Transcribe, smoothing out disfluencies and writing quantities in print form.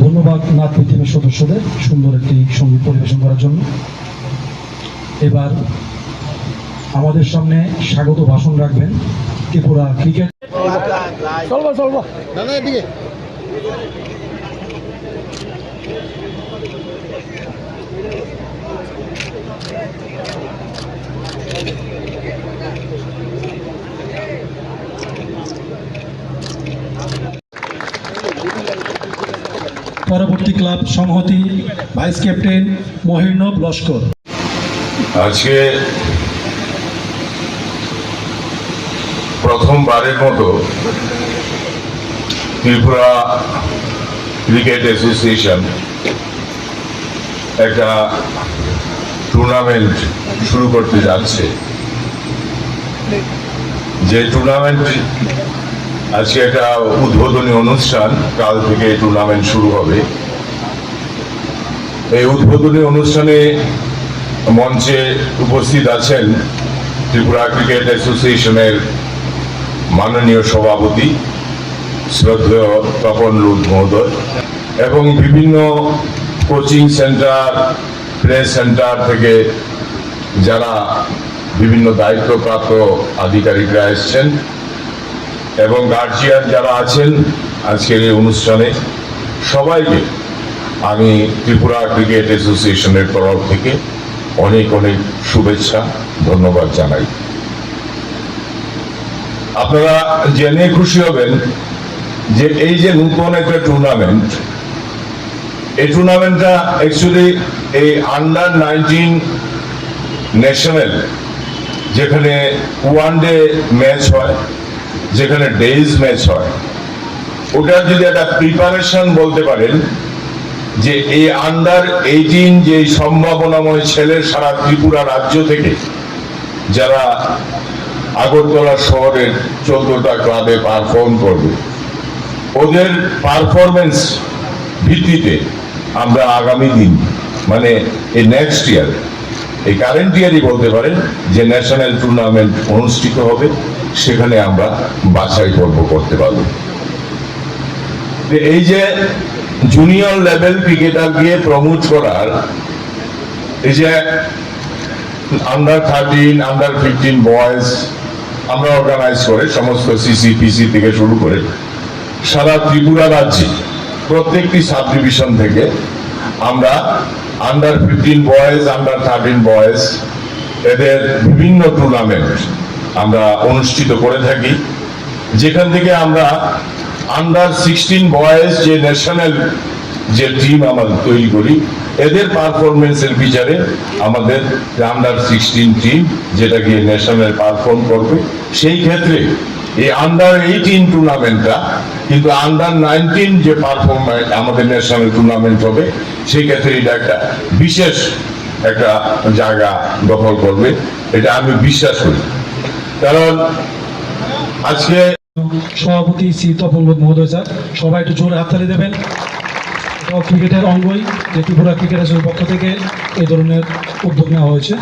ধন্যবাদ নাট্য টিমের সদস্যদের সুন্দর একটি সঙ্গীত পরিবেশন করার জন্য। এবার আমাদের সামনে স্বাগত ভাষণ রাখবেন ত্রিপুরা ক্রিকেট পরবর্তী ক্লাব সংহতি ভাইস ক্যাপ্টেন মহির্নব লস্কর। আজকে প্রথমবারের মতো ত্রিপুরা ক্রিকেট অ্যাসোসিয়েশন একটা টুর্নামেন্ট শুরু করতে যাচ্ছে। যে টুর্নামেন্ট আজকে একটা উদ্বোধনী অনুষ্ঠান, কাল থেকে টুর্নামেন্ট শুরু হবে। এই উদ্বোধনী অনুষ্ঠানে মঞ্চে উপস্থিত আছেন ত্রিপুরা ক্রিকেট অ্যাসোসিয়েশনের মাননীয় সভাপতি শ্রদ্ধেয় তপন রুদ মহোদয় এবং বিভিন্ন কোচিং সেন্টার, প্লে সেন্টার থেকে যারা বিভিন্ন দায়িত্বপ্রাপ্ত আধিকারিকরা এসছেন এবং গার্জিয়ান যারা আছেন আজকের এই অনুষ্ঠানে, সবাইকে আমি ত্রিপুরা ক্রিকেট অ্যাসোসিয়েশনের তরফ থেকে অনেক অনেক শুভেচ্ছা, ধন্যবাদ জানাই। আপনারা জেনে খুশি হবেন যে এই যে নতুন একটা টুর্নামেন্ট, এই টুর্নামেন্টটা অ্যাকচুয়ালি এই আন্ডার-19 ন্যাশনাল, যেখানে ওয়ানডে ম্যাচ হয়, যেখানে ডেইজ ম্যাচ হয়, ওটার যদি একটা প্রিপারেশন বলতে পারেন যে এই আন্ডার-18 যে সম্ভাবনাময় ছেলে সারা ত্রিপুরা রাজ্য থেকে যারা আগরতলা শহরের 14টা ক্লাবে পারফর্ম করবে, ওদের পারফরমেন্স ভিত্তিতে আমরা আগামী দিন মানে এই নেক্সট ইয়ার, এই কারেন্ট ইয়ারই বলতে পারেন যে ন্যাশনাল টুর্নামেন্ট অনুষ্ঠিত হবে, সেখানে আমরা বাছাই পর্ব করতে পারব। এই যে জুনিয়র লেভেল ক্রিকেটার দিয়ে প্রমোট করার, এই যে আন্ডার-13, আন্ডার-15 বয়েজ আমরা অর্গানাইজ করে সমস্ত সিসিপিসি থেকে শুরু করে সারা ত্রিপুরা রাজ্যে প্রত্যেকটি সাব ডিভিশন থেকে আমরা আন্ডার-15 বয়েজ, আন্ডার-13 বয়েজ এদের বিভিন্ন টুর্নামেন্ট আমরা অনুষ্ঠিত করে থাকি, যেখান থেকে আমরা আন্ডার-16 বয়েজ যে ন্যাশনাল যে টিম আমরা তৈরি করি, এদের পারফরমেন্সের বিচারে আমাদের আন্ডার-16 টিম যেটা গিয়ে ন্যাশনাল পারফর্ম করবে, সেই ক্ষেত্রে এই আন্ডার-18 টুর্নামেন্টটা কিন্তু আন্ডার-19 যে পারফরমেন্স আমাদের ন্যাশনাল টুর্নামেন্ট হবে, সেই ক্ষেত্রে এটা একটা বিশেষ একটা জায়গা দখল করবে, এটা আমি বিশ্বাস করি। কারণ আজকে সভাপতি শ্রী তপন রুদ মহোদয় স্যার, সবাই একটু জোরে হাততালি দেবেন। এটাও ক্রিকেটের অঙ্গই যে ত্রিপুরা ক্রিকেট অ্যাসোসিয়েশনের পক্ষ থেকে এই ধরনের উদ্যোগ নেওয়া হয়েছে।